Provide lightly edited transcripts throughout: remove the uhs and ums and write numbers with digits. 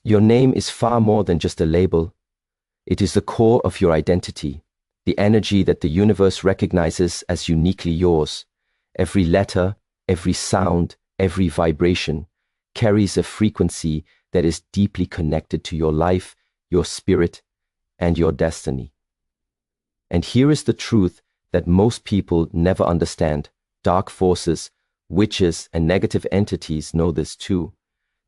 Your name is far more than just a label. It is the core of your identity, the energy that the universe recognizes as uniquely yours. Every letter, every sound, every vibration carries a frequency that is deeply connected to your life, your spirit, and your destiny. And here is the truth that most people never understand. Dark forces, witches, and negative entities know this too.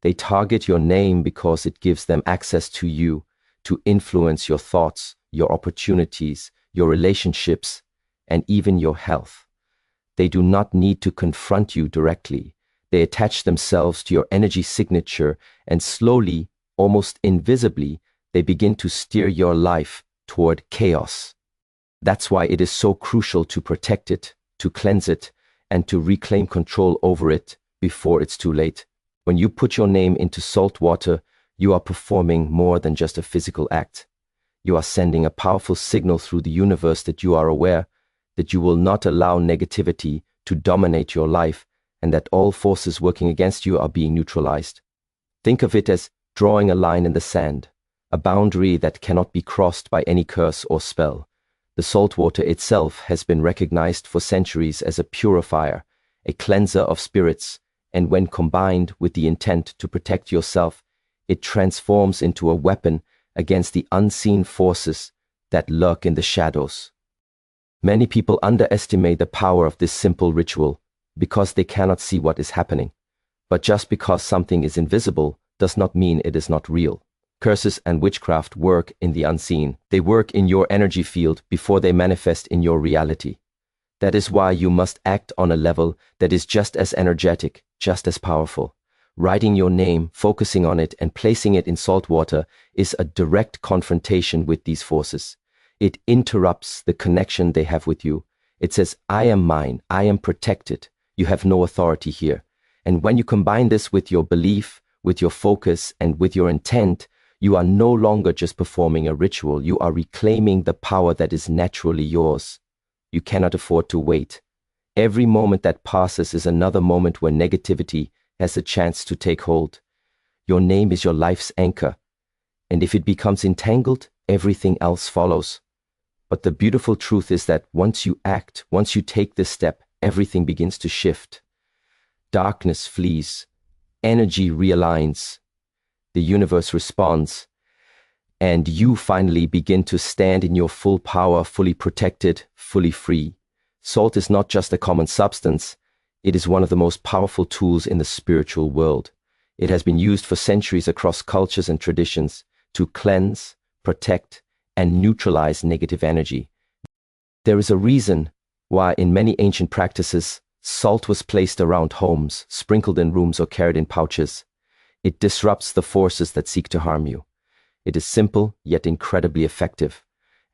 They target your name because it gives them access to you, to influence your thoughts, your opportunities, your relationships, and even your health. They do not need to confront you directly. They attach themselves to your energy signature, and slowly, almost invisibly, they begin to steer your life toward chaos. That's why it is so crucial to protect it, to cleanse it, and to reclaim control over it before it's too late. When you put your name into salt water, you are performing more than just a physical act. You are sending a powerful signal through the universe that you are aware, that you will not allow negativity to dominate your life, and that all forces working against you are being neutralized. Think of it as drawing a line in the sand, a boundary that cannot be crossed by any curse or spell. The salt water itself has been recognized for centuries as a purifier, a cleanser of spirits, and when combined with the intent to protect yourself, it transforms into a weapon against the unseen forces that lurk in the shadows. Many people underestimate the power of this simple ritual because they cannot see what is happening. But just because something is invisible does not mean it is not real. Curses and witchcraft work in the unseen. They work in your energy field before they manifest in your reality. That is why you must act on a level that is just as energetic, just as powerful. Writing your name, focusing on it, and placing it in salt water is a direct confrontation with these forces. It interrupts the connection they have with you. It says, I am mine, I am protected. You have no authority here. And when you combine this with your belief, with your focus, and with your intent, you are no longer just performing a ritual. You are reclaiming the power that is naturally yours. You cannot afford to wait. Every moment that passes is another moment where negativity has a chance to take hold. Your name is your life's anchor, and if it becomes entangled, everything else follows. But the beautiful truth is that once you act, once you take this step, everything begins to shift. Darkness flees, energy realigns, the universe responds, and you finally begin to stand in your full power, fully protected, fully free. Salt is not just a common substance. It is one of the most powerful tools in the spiritual world. It has been used for centuries across cultures and traditions to cleanse, protect, and neutralize negative energy. There is a reason why in many ancient practices, salt was placed around homes, sprinkled in rooms or carried in pouches. It disrupts the forces that seek to harm you. It is simple, yet incredibly effective.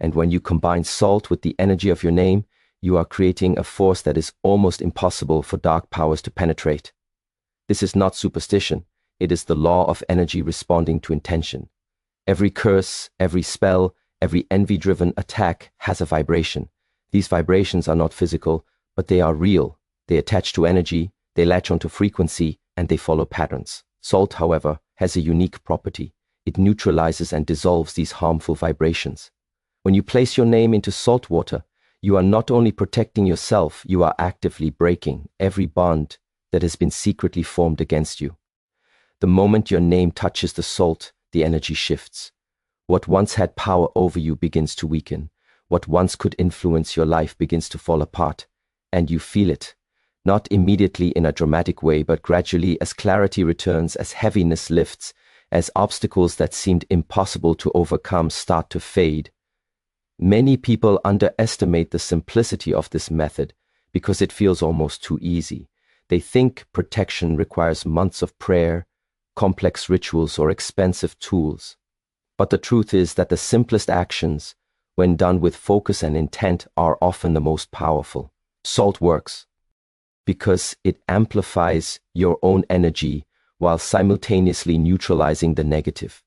And when you combine salt with the energy of your name, you are creating a force that is almost impossible for dark powers to penetrate. This is not superstition. It is the law of energy responding to intention. Every curse, every spell, every envy-driven attack has a vibration. These vibrations are not physical, but they are real. They attach to energy, they latch onto frequency, and they follow patterns. Salt, however, has a unique property. It neutralizes and dissolves these harmful vibrations. When you place your name into salt water, you are not only protecting yourself, you are actively breaking every bond that has been secretly formed against you. The moment your name touches the salt, the energy shifts. What once had power over you begins to weaken. What once could influence your life begins to fall apart. And you feel it. Not immediately in a dramatic way, but gradually as clarity returns, as heaviness lifts, as obstacles that seemed impossible to overcome start to fade. Many people underestimate the simplicity of this method because it feels almost too easy. They think protection requires months of prayer, complex rituals, or expensive tools. But the truth is that the simplest actions, when done with focus and intent, are often the most powerful. Salt works because it amplifies your own energy while simultaneously neutralizing the negative.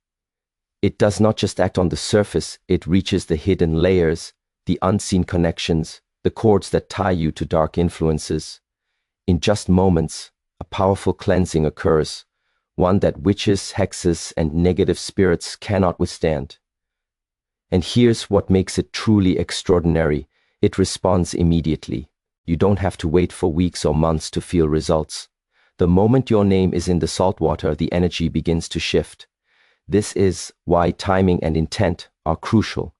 It does not just act on the surface, it reaches the hidden layers, the unseen connections, the cords that tie you to dark influences. In just moments, a powerful cleansing occurs. one that witches, hexes, and negative spirits cannot withstand. And here's what makes it truly extraordinary. It responds immediately. You don't have to wait for weeks or months to feel results. The moment your name is in the salt water, the energy begins to shift. This is why timing and intent are crucial.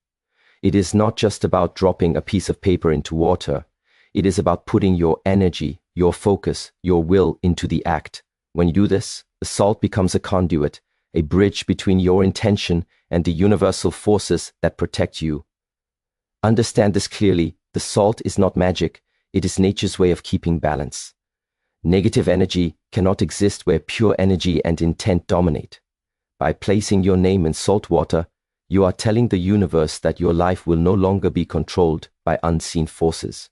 It is not just about dropping a piece of paper into water. It is about putting your energy, your focus, your will into the act. When you do this, the salt becomes a conduit, a bridge between your intention and the universal forces that protect you. Understand this clearly. The salt is not magic. It is nature's way of keeping balance. Negative energy cannot exist where pure energy and intent dominate. By placing your name in salt water, you are telling the universe that your life will no longer be controlled by unseen forces.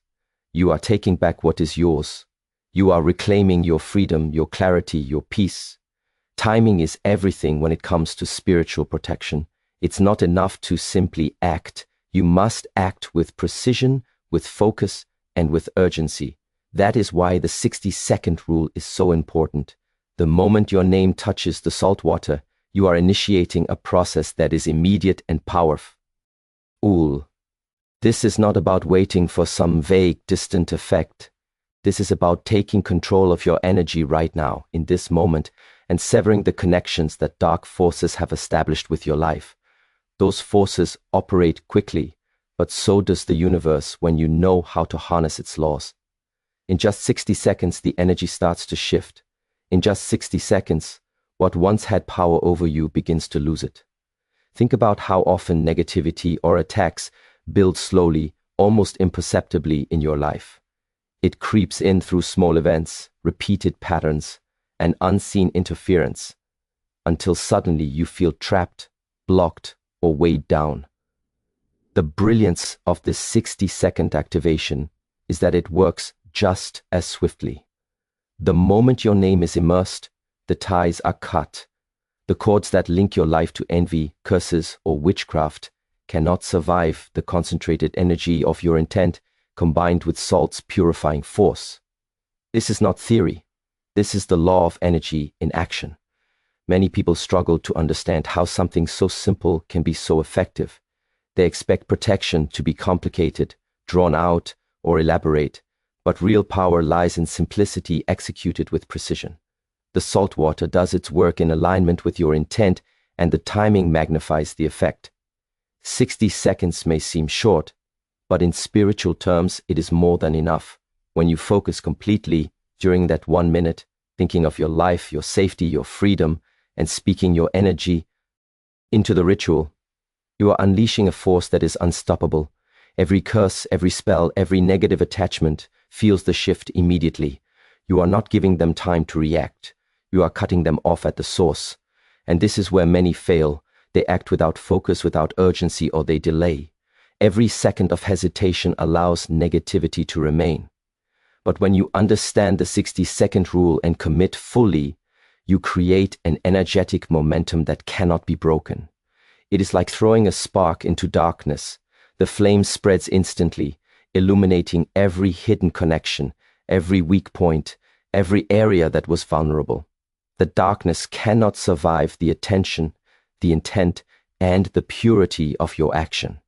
You are taking back what is yours. You are reclaiming your freedom, your clarity, your peace. Timing is everything when it comes to spiritual protection. It's not enough to simply act. You must act with precision, with focus, and with urgency. That is why the 60-second rule is so important. The moment your name touches the salt water, you are initiating a process that is immediate and powerful. This is not about waiting for some vague, distant effect. This is about taking control of your energy right now, in this moment, and severing the connections that dark forces have established with your life. Those forces operate quickly, but so does the universe when you know how to harness its laws. In just 60 seconds, the energy starts to shift. In just 60 seconds, what once had power over you begins to lose it. Think about how often negativity or attacks build slowly, almost imperceptibly in your life. It creeps in through small events, repeated patterns, and unseen interference, until suddenly you feel trapped, blocked, or weighed down. The brilliance of this 60-second activation is that it works just as swiftly. The moment your name is immersed, the ties are cut. The cords that link your life to envy, curses, or witchcraft cannot survive the concentrated energy of your intent combined with salt's purifying force. This is not theory. This is the law of energy in action. Many people struggle to understand how something so simple can be so effective. They expect protection to be complicated, drawn out, or elaborate, but real power lies in simplicity executed with precision. The salt water does its work in alignment with your intent, and the timing magnifies the effect. 60 seconds may seem short, but in spiritual terms, it is more than enough. When you focus completely during that 1 minute, thinking of your life, your safety, your freedom, and speaking your energy into the ritual, you are unleashing a force that is unstoppable. Every curse, every spell, every negative attachment feels the shift immediately. You are not giving them time to react. You are cutting them off at the source. And this is where many fail. They act without focus, without urgency, or they delay. Every second of hesitation allows negativity to remain. But when you understand the 60-second rule and commit fully, you create an energetic momentum that cannot be broken. It is like throwing a spark into darkness. The flame spreads instantly, illuminating every hidden connection, every weak point, every area that was vulnerable. The darkness cannot survive the attention, the intent, and the purity of your action.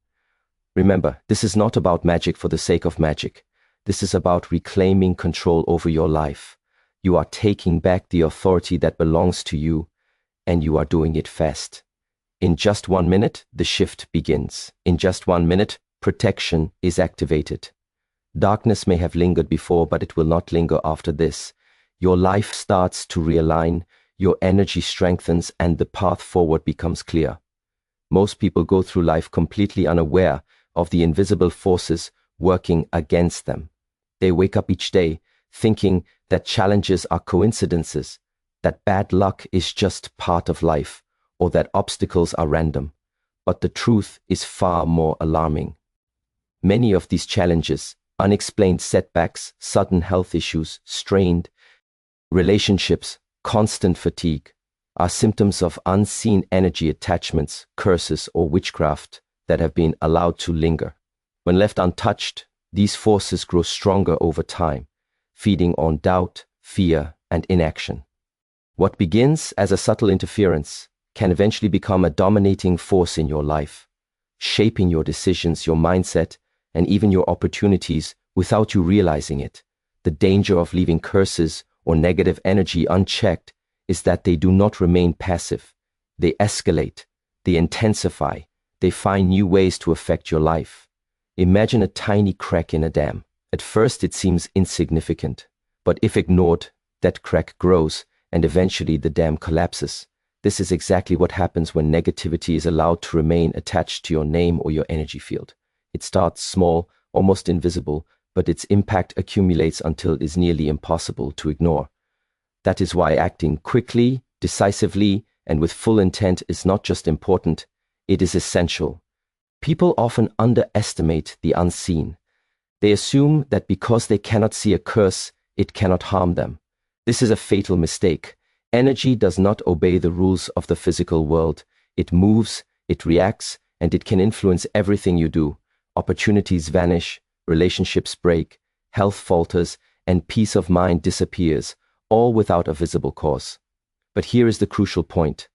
Remember, this is not about magic for the sake of magic. This is about reclaiming control over your life. You are taking back the authority that belongs to you, and you are doing it fast. In just 1 minute, the shift begins. In just 1 minute, protection is activated. Darkness may have lingered before, but it will not linger after this. Your life starts to realign, your energy strengthens, and the path forward becomes clear. Most people go through life completely unaware of the invisible forces working against them. They wake up each day thinking that challenges are coincidences, that bad luck is just part of life, or that obstacles are random. But the truth is far more alarming. Many of these challenges, unexplained setbacks, sudden health issues, strained relationships, constant fatigue, are symptoms of unseen energy attachments, curses, or witchcraft that have been allowed to linger. When left untouched, these forces grow stronger over time, feeding on doubt, fear, and inaction. What begins as a subtle interference can eventually become a dominating force in your life, shaping your decisions, your mindset, and even your opportunities without you realizing it. The danger of leaving curses or negative energy unchecked is that they do not remain passive. They escalate, they intensify, they find new ways to affect your life. Imagine a tiny crack in a dam. At first it seems insignificant, but if ignored, that crack grows and eventually the dam collapses. This is exactly what happens when negativity is allowed to remain attached to your name or your energy field. It starts small, almost invisible, but its impact accumulates until it is nearly impossible to ignore. That is why acting quickly, decisively, and with full intent is not just important, it is essential. People often underestimate the unseen. They assume that because they cannot see a curse, it cannot harm them. This is a fatal mistake. Energy does not obey the rules of the physical world. It moves, it reacts, and it can influence everything you do. Opportunities vanish, relationships break, health falters, and peace of mind disappears, all without a visible cause. But here is the crucial point.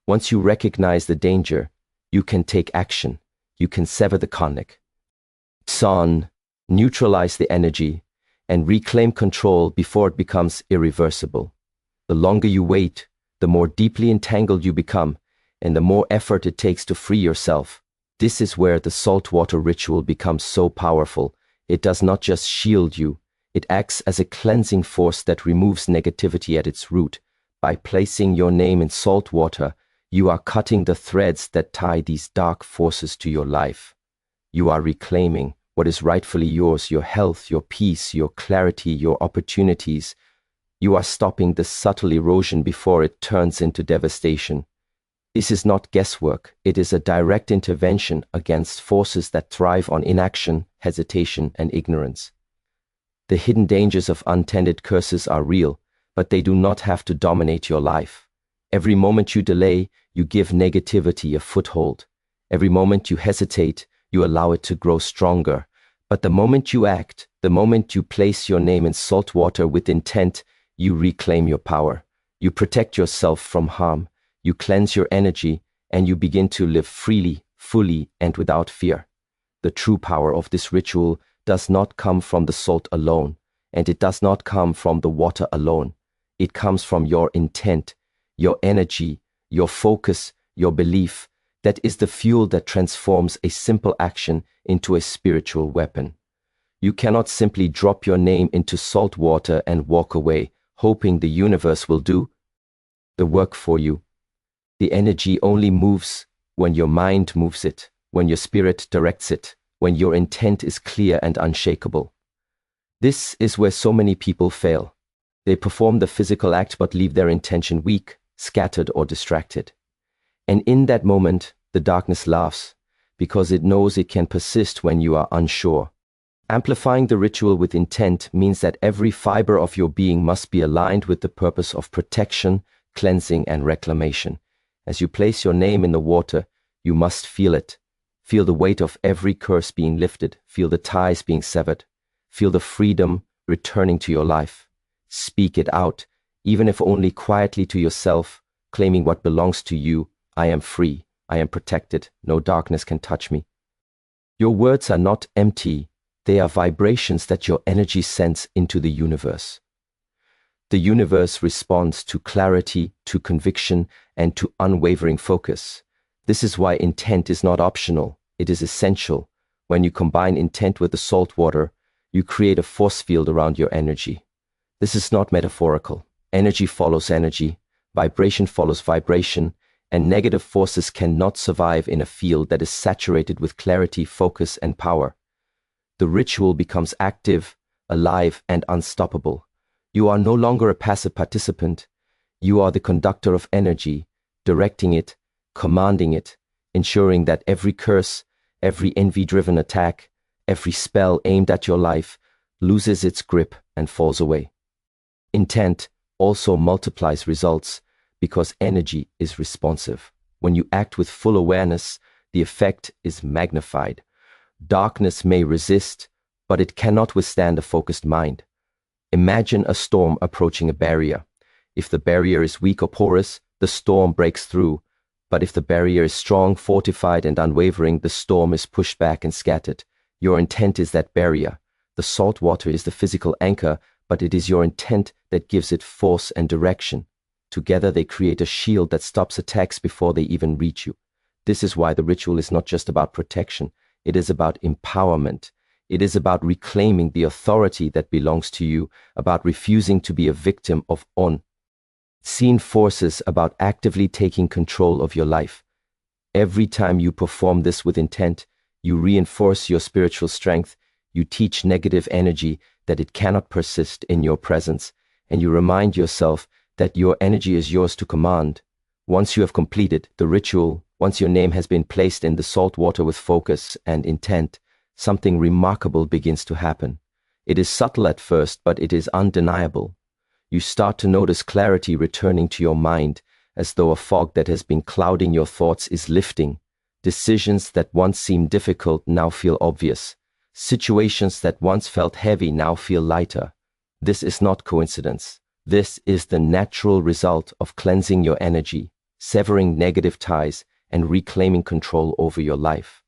Once you recognize the danger, you can take action. You can sever the connect, neutralize the energy, and reclaim control before it becomes irreversible. The longer you wait, the more deeply entangled you become, and the more effort it takes to free yourself. This is where the saltwater ritual becomes so powerful. It does not just shield you, it acts as a cleansing force that removes negativity at its root. By placing your name in salt water, you are cutting the threads that tie these dark forces to your life. You are reclaiming what is rightfully yours, your health, your peace, your clarity, your opportunities. You are stopping the subtle erosion before it turns into devastation. This is not guesswork. It is a direct intervention against forces that thrive on inaction, hesitation, and ignorance. The hidden dangers of untended curses are real, but they do not have to dominate your life. Every moment you delay, you give negativity a foothold. Every moment you hesitate, you allow it to grow stronger. But the moment you act, the moment you place your name in salt water with intent, you reclaim your power. You protect yourself from harm. You cleanse your energy, and you begin to live freely, fully, and without fear. The true power of this ritual does not come from the salt alone, and it does not come from the water alone. It comes from your intent, your energy, your focus, your belief. That is the fuel that transforms a simple action into a spiritual weapon. You cannot simply drop your name into salt water and walk away, hoping the universe will do the work for you. The energy only moves when your mind moves it, when your spirit directs it, when your intent is clear and unshakable. This is where so many people fail. They perform the physical act but leave their intention weak, scattered, or distracted. And in that moment, the darkness laughs, because it knows it can persist when you are unsure. Amplifying the ritual with intent means that every fiber of your being must be aligned with the purpose of protection, cleansing, and reclamation. As you place your name in the water, you must feel it. Feel the weight of every curse being lifted. Feel the ties being severed. Feel the freedom returning to your life. Speak it out, even if only quietly to yourself, claiming what belongs to you. I am free. I am protected. No darkness can touch me. Your words are not empty. They are vibrations that your energy sends into the universe. The universe responds to clarity, to conviction, and to unwavering focus. This is why intent is not optional. It is essential. When you combine intent with the salt water, you create a force field around your energy. This is not metaphorical. Energy follows energy. Vibration follows vibration. And negative forces cannot survive in a field that is saturated with clarity, focus, and power. The ritual becomes active, alive, and unstoppable. You are no longer a passive participant. You are the conductor of energy, directing it, commanding it, ensuring that every curse, every envy-driven attack, every spell aimed at your life loses its grip and falls away. Intent also multiplies results because energy is responsive. When you act with full awareness, the effect is magnified. Darkness may resist, but it cannot withstand a focused mind. Imagine a storm approaching a barrier. If the barrier is weak or porous, the storm breaks through. But if the barrier is strong, fortified, and unwavering, the storm is pushed back and scattered. Your intent is that barrier. The salt water is the physical anchor, but it is your intent that gives it force and direction. Together they create a shield that stops attacks before they even reach you. This is why the ritual is not just about protection. It is about empowerment. It is about reclaiming the authority that belongs to you, about refusing to be a victim of unseen forces, about actively taking control of your life. Every time you perform this with intent, you reinforce your spiritual strength, you teach negative energy that it cannot persist in your presence, and you remind yourself that your energy is yours to command. Once you have completed the ritual, once your name has been placed in the salt water with focus and intent, something remarkable begins to happen. It is subtle at first, but it is undeniable. You start to notice clarity returning to your mind, as though a fog that has been clouding your thoughts is lifting. Decisions that once seemed difficult now feel obvious. Situations that once felt heavy now feel lighter. This is not coincidence. This is the natural result of cleansing your energy, severing negative ties, and reclaiming control over your life.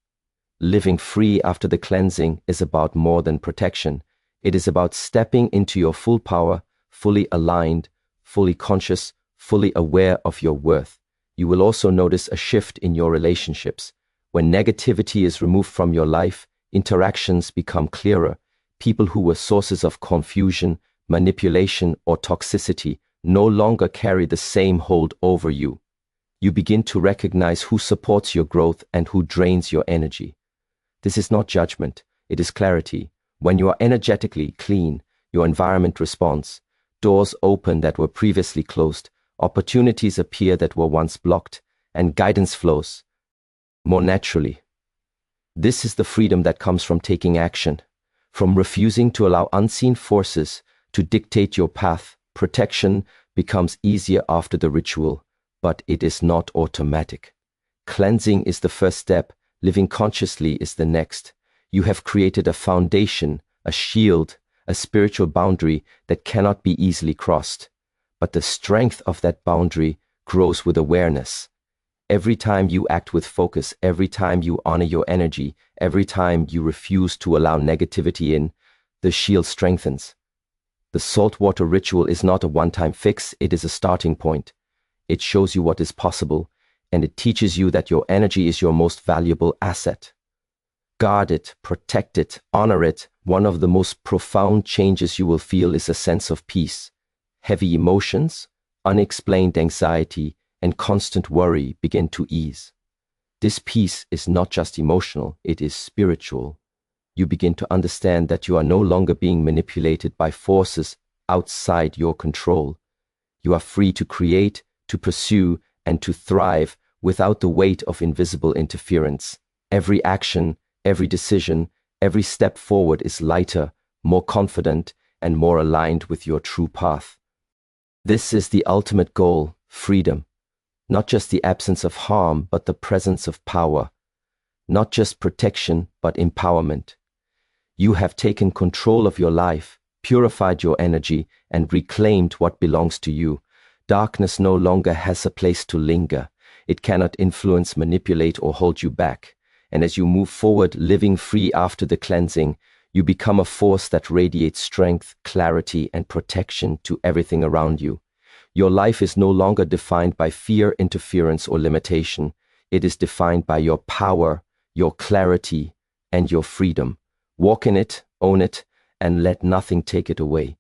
Living free after the cleansing is about more than protection. It is about stepping into your full power, fully aligned, fully conscious, fully aware of your worth. You will also notice a shift in your relationships. When negativity is removed from your life, interactions become clearer. People who were sources of confusion, manipulation, or toxicity no longer carry the same hold over you. You begin to recognize who supports your growth and who drains your energy. This is not judgment, it is clarity. When you are energetically clean, your environment responds. Doors open that were previously closed, opportunities appear that were once blocked, and guidance flows more naturally. This is the freedom that comes from taking action, from refusing to allow unseen forces to dictate your path. Protection becomes easier after the ritual, but it is not automatic. Cleansing is the first step, living consciously is the next. You have created a foundation, a shield, a spiritual boundary that cannot be easily crossed. But the strength of that boundary grows with awareness. Every time you act with focus, every time you honor your energy, every time you refuse to allow negativity in, the shield strengthens. The saltwater ritual is not a one-time fix, it is a starting point. It shows you what is possible, and it teaches you that your energy is your most valuable asset. Guard it, protect it, honor it. One of the most profound changes you will feel is a sense of peace. Heavy emotions, unexplained anxiety, and constant worry begin to ease. This peace is not just emotional, it is spiritual. You begin to understand that you are no longer being manipulated by forces outside your control. You are free to create, to pursue, and to thrive without the weight of invisible interference. Every action, every decision, every step forward is lighter, more confident, and more aligned with your true path. This is the ultimate goal, freedom. Not just the absence of harm, but the presence of power. Not just protection, but empowerment. You have taken control of your life, purified your energy, and reclaimed what belongs to you. Darkness no longer has a place to linger. It cannot influence, manipulate, or hold you back. And as you move forward, living free after the cleansing, you become a force that radiates strength, clarity, and protection to everything around you. Your life is no longer defined by fear, interference, or limitation. It is defined by your power, your clarity, and your freedom. Walk in it, own it, and let nothing take it away.